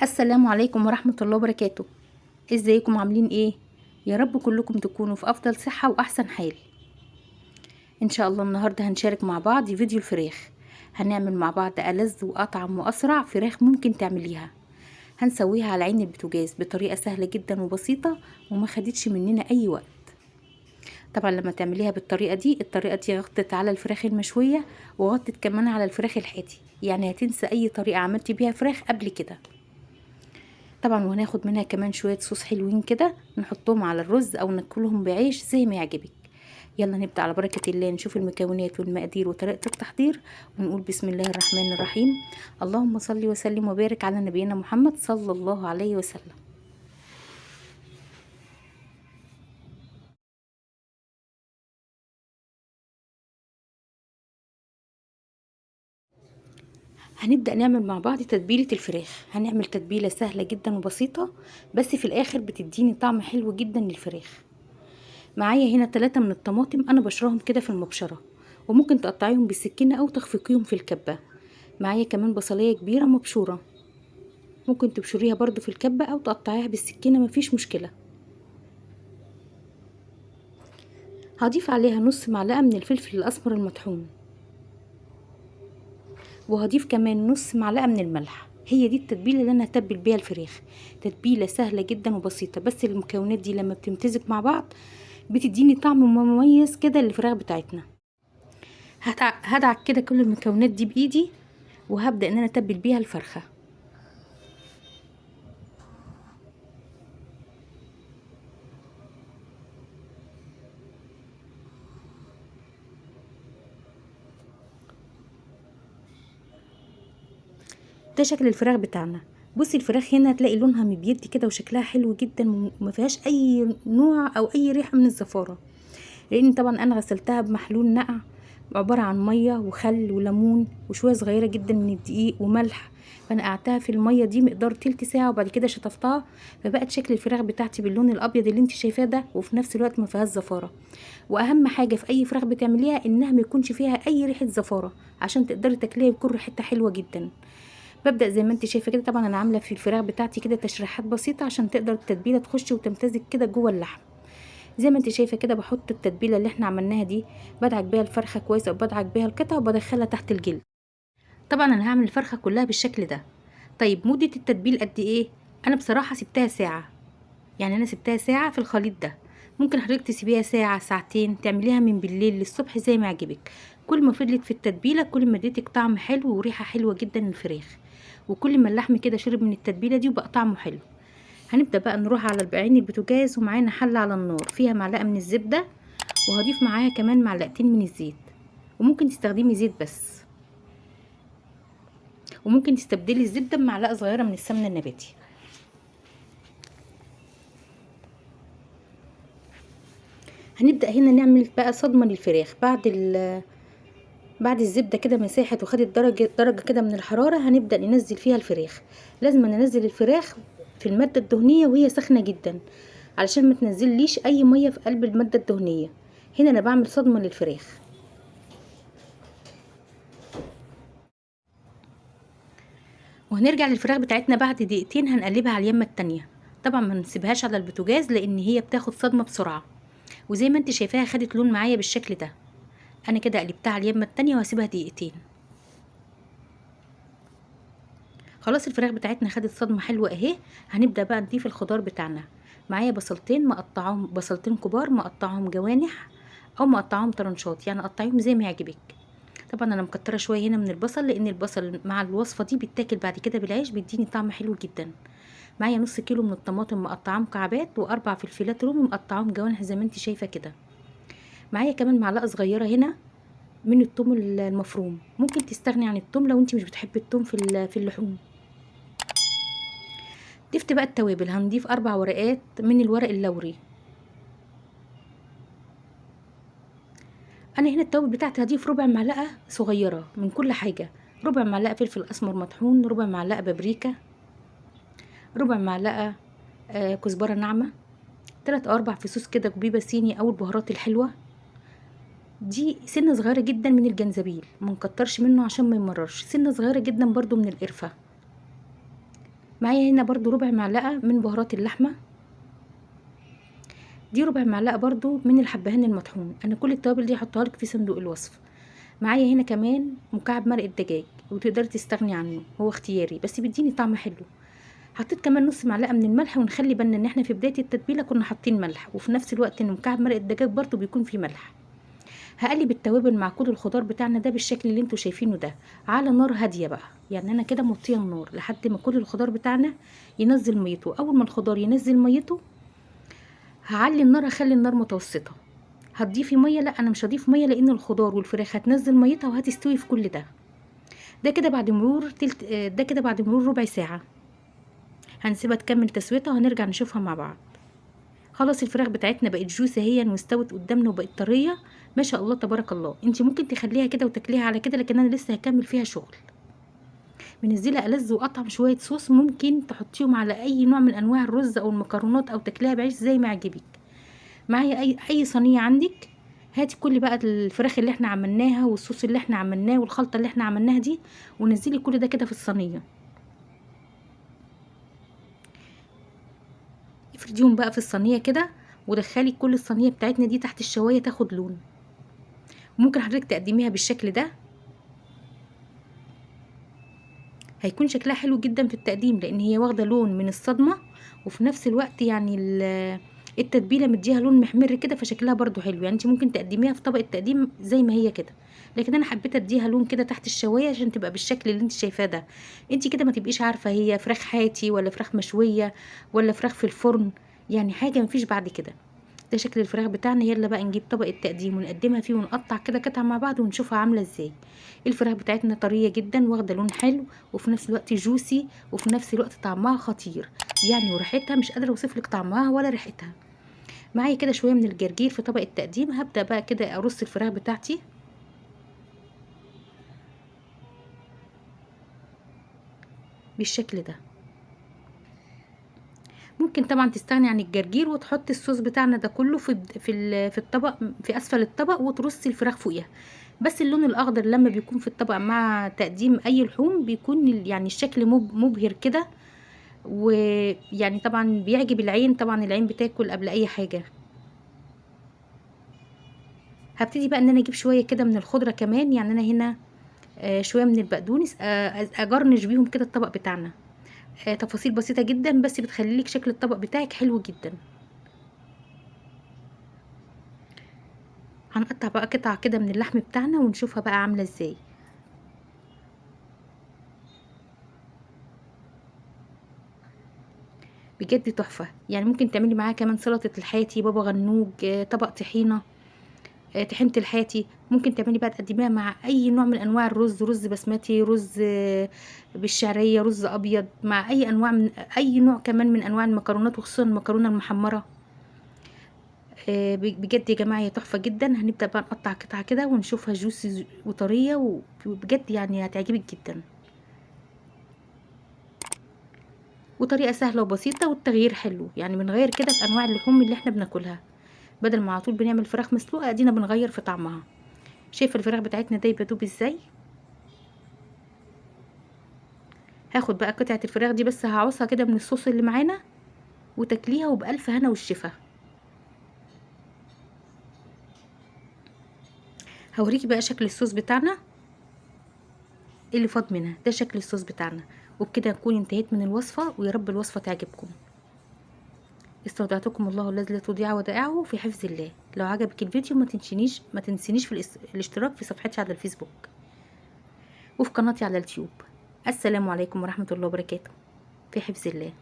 السلام عليكم ورحمة الله وبركاته. ازيكم عاملين ايه؟ يا رب كلكم تكونوا في افضل صحة واحسن حال. ان شاء الله النهاردة هنشارك مع بعض فيديو الفراخ. هنعمل مع بعض ألذ واطعم واسرع فراخ ممكن تعمليها. هنسويها على عين البوتاجاز بطريقة سهلة جدا وبسيطة وما خدتش مننا اي وقت. طبعا لما تعمليها بالطريقة دي، الطريقة دي غطت على الفراخ المشوية وغطت كمان على الفراخ الحاتي، يعني هتنسى اي طريقة عملتي بيها فراخ قبل كده. طبعا وهناخد منها كمان شوية صوص حلوين كده نحطهم على الرز او ناكلهم بعيش زي ما يعجبك. يلا نبدأ على بركة الله، نشوف المكونات والمقادير وطريقة التحضير ونقول بسم الله الرحمن الرحيم. اللهم صل وسلم وبارك على نبينا محمد صلى الله عليه وسلم. هنبدأ نعمل مع بعض تتبيلة الفراخ. هنعمل تتبيلة سهلة جدا وبسيطة، بس في الاخر بتديني طعم حلو جدا للفراخ. معايا هنا 3 من الطماطم، انا بشرهم كده في المبشرة، وممكن تقطعيهم بالسكينة او تخفقيهم في الكبة. معايا كمان بصلية كبيرة مبشورة، ممكن تبشريها برضو في الكبة او تقطعيها بالسكينة، مفيش مشكلة. هضيف عليها نص معلقة من الفلفل الاسمر المطحون، وهضيف كمان نص معلقة من الملح. هي دي التتبيلة اللي انا هتبل بيها الفراخ. تتبيلة سهلة جدا وبسيطة، بس المكونات دي لما بتمتزج مع بعض بتديني طعم مميز كده للفراخ بتاعتنا. هدعك كده كل المكونات دي بايدي، وهبدأ ان انا اتبل بيها الفرخة. ده شكل الفراخ بتاعنا. بصي الفراخ هنا هتلاقي لونها مبيض كده وشكلها حلو جدا وما فيهاش اي نوع او اي ريحه من الزفاره، لان طبعا انا غسلتها بمحلول نقع عباره عن ميه وخل وليمون وشويه صغيره جدا من الدقيق وملح. فنقعتها في الميه دي مقدار تلت ساعه، وبعد كده شطفتها، فبقت شكل الفراخ بتاعتي باللون الابيض اللي انت شايفاه ده، وفي نفس الوقت ما فيهاش زفاره. واهم حاجه في اي فراخ بتعمليها انها ما يكونش فيها اي ريحه زفاره، عشان تقدري تاكليها بكل ريحتها حلوه جدا. ببدأ زي ما انت شايفة كده. طبعا انا عاملة في الفراخ بتاعتي كده تشريحات بسيطة عشان تقدر التتبيلة تخش وتمتزج كده جوه اللحم. زي ما انت شايفة كده بحط التتبيلة اللي احنا عملناها دي، بدعك بيها الفرخة كويس او بدعك بيها القطعة وبدخلها تحت الجلد. طبعا انا هعمل الفرخة كلها بالشكل ده. طيب مدة التتبيل قد ايه؟ انا بصراحة سبتها ساعة، يعني انا سبتها ساعة في الخليط ده. ممكن حضرتك تسيبيها ساعة ساعتين، تعمليها من بالليل للصبح زي ما يعجبك. كل ما فضلت في التتبيلة كل ما اديتك طعم حلو وريحة حلوة جدا للفراخ، وكل ما اللحم كده شرب من التتبيلة دي وبقى طعمه حلو. هنبدأ بقى نروح على عين البوتاجاز، ومعانا حلة على النار فيها معلقة من الزبدة، وهضيف معاها كمان معلقتين من الزيت. وممكن تستخدمي زيت بس، وممكن تستبدلي الزبدة بمعلقة صغيرة من السمنة النباتي. هنبدأ هنا نعمل بقى صدمة للفراخ. بعد الزبدة كده ما ساحت وخدت درجة كده من الحرارة، هنبدأ ننزل فيها الفراخ. لازم ننزل الفراخ في المادة الدهنية وهي سخنة جدا، علشان ما تنزليش اي مية في قلب المادة الدهنية. هنا انا بعمل صدمة للفراخ. وهنرجع للفراخ بتاعتنا بعد دقيقتين، هنقلبها على اليمة التانية. طبعا ما نسيبهاش على البوتاجاز لان هي بتاخد صدمة بسرعة. وزي ما انت شايفاها خدت لون معايا بالشكل ده. انا كده قلبتها على اليمة التانية وهسيبها دقيقتين. خلاص الفراخ بتاعتنا خدت صدمة حلوة اهي. هنبدأ بقى نضيف الخضار بتاعنا. معايا بصلتين مقطعهم، بصلتين كبار مقطعهم جوانح او مقطعهم طرنشات، يعني قطعيهم زي ما يعجبك. طبعا انا مكتره شويه هنا من البصل، لان البصل مع الوصفه دي بيتاكل بعد كده بالعيش، بيديني طعم حلو جدا. معايا نص كيلو من الطماطم مقطعاه مكعبات، واربع فلفلات رومي مقطعاهم جوانح زي ما انت شايفه كده. معايا كمان معلقه صغيره هنا من الثوم المفروم. ممكن تستغني عن الثوم لو انت مش بتحبي الثوم في اللحوم. ضفت بقى التوابل. هنضيف 4 ورقات من الورق اللوري. انا هنا التوابل بتاعتي هضيف ربع معلقه صغيره من كل حاجه. ربع معلقه فلفل اسمر مطحون، ربع معلقه بابريكا، ربع معلقه كزبره ناعمه، 3 أو 4 فصوص كده كبيبه صيني او البهارات الحلوه. دي سنه صغيره جدا من الجنزبيل، ما نكترش منه عشان ما يمررش. سنه صغيره جدا برضو من القرفه. معايا هنا برضو ربع معلقة من بهارات اللحمة، دي ربع معلقة برضو من الحبهان المطحون. انا كل التوابل دي هحطها لك في صندوق الوصف. معايا هنا كمان مكعب مرق الدجاج، وتقدري تستغني عنه، هو اختياري بس بيديني طعم حلو. حطيت كمان نص معلقة من الملح، ونخلي بالنا ان احنا في بداية التتبيلة كنا حاطين ملح، وفي نفس الوقت ان مكعب مرق الدجاج برضو بيكون فيه ملح. هقلب التوابل مع كل الخضار بتاعنا ده بالشكل اللي انتوا شايفينه ده، على نار هاديه بقى. يعني انا كده موطيه النار لحد ما كل الخضار بتاعنا ينزل ميته. اول ما الخضار ينزل ميته هعلي النار، هخلي النار متوسطه. هتضيفي ميه؟ لا انا مش هضيف ميه، لان الخضار والفراخ هتنزل ميتها وهتستوي في كل ده. ده كده بعد مرور ده كده بعد مرور ربع ساعه هنسيبها تكمل تسويتها، وهنرجع نشوفها مع بعض. خلاص الفراخ بتاعتنا بقت جوسه اهي، واستوت قدامنا وبقت طريه ما شاء الله تبارك الله. انت ممكن تخليها كده وتاكليها على كده، لكن انا لسه هكمل فيها شغل. منزله ألذ واطعم شويه صوص، ممكن تحطيهم على اي نوع من انواع الرز او المكرونات، او تاكليها بعيش زي ما يعجبك. معايا اي صينيه عندك، هاتي كل بقى الفراخ اللي احنا عملناها والصوص اللي احنا عملناه والخلطه اللي احنا عملناها دي، ونزلي كل ده كده في الصينيه. افرديهم بقى في الصينيه كده، ودخلي كل الصينيه بتاعتنا دي تحت الشوايه تاخد لون. ممكن حضرتك تقدميها بالشكل ده، هيكون شكلها حلو جدا في التقديم، لان هي واخده لون من الصدمه، وفي نفس الوقت يعني التتبيله مديها لون محمر كده، فشكلها برضو حلو. يعني انت ممكن تقدميها في طبق التقديم زي ما هي كده، لكن انا حبيت اديها لون كده تحت الشوايه عشان تبقى بالشكل اللي انت شايفاه ده. انت كده ما تبقيش عارفه هي فراخ حاتي ولا فراخ مشويه ولا فراخ في الفرن، يعني حاجه مفيش بعد كده. ده شكل الفراخ بتاعنا. يلا بقى نجيب طبق التقديم ونقدمها فيه، ونقطع كده قطع مع بعض ونشوفها عامله ازاي. الفراخ بتاعتنا طريه جدا، واخده لون حلو، وفي نفس الوقت جوسي، وفي نفس الوقت طعمها خطير يعني، وريحتها مش قادره اوصفلك طعمها ولا ريحتها. معايا كده شويه من الجرجير في طبق التقديم. هبدا بقى كده ارص الفراخ بتاعتي بالشكل ده. ممكن طبعا تستغني عن الجرجير وتحطي الصوص بتاعنا ده كله في الطبق، في اسفل الطبق، وترصي الفراخ فوقيها. بس اللون الاخضر لما بيكون في الطبق مع تقديم اي لحوم بيكون يعني الشكل مبهر كده، ويعني طبعا بيعجب العين. طبعا العين بتاكل قبل اي حاجه. هبتدي بقى ان انا اجيب شويه كده من الخضره كمان. يعني انا هنا شويه من البقدونس، اجرنش بيهم كده الطبق بتاعنا. تفاصيل بسيطه جدا بس بتخلي لك شكل الطبق بتاعك حلو جدا. هنقطع بقى قطع كده من اللحم بتاعنا ونشوفها بقى عامله ازاي. بجد تحفه. يعني ممكن تعملي معاها كمان سلطه الحاتي، بابا غنوج، طبق طحينه، طحينه الحاتي. ممكن تعملي بقى تقدميها مع اي نوع من انواع الرز، رز بسمتي، رز بالشعريه، رز ابيض، مع اي انواع من اي نوع كمان من انواع المكرونات، وخصوصا المكرونه المحمره. بجد يا جماعه هي تحفه جدا. هنبدا بقى نقطع قطعه كده ونشوفها جوسي وطريه، وبجد يعني هتعجبك جدا. وطريقه سهله وبسيطه، والتغيير حلو. يعني بنغير كده في انواع اللحوم اللي احنا بناكلها، بدل ما على طول بنعمل فراخ مسلوقه، ادينا بنغير في طعمها. شايفه الفراخ بتاعتنا دايبه دوب ازاي. هاخد بقى قطعه الفراخ دي، بس هعوصها كده من الصوص اللي معانا وتاكليها وبألف هنا والشفا. هوريكي بقى شكل الصوص بتاعنا اللي فاض منها. ده شكل الصوص بتاعنا. وبكده نكون انتهيت من الوصفه، ويا رب الوصفه تعجبكم. استودعتكم الله الذي لا تضيع ودائعه في حفظ الله. لو عجبك الفيديو ما تنسينيش في الاشتراك في صفحتي على الفيسبوك وفي قناتي على اليوتيوب. السلام عليكم ورحمة الله وبركاته. في حفظ الله.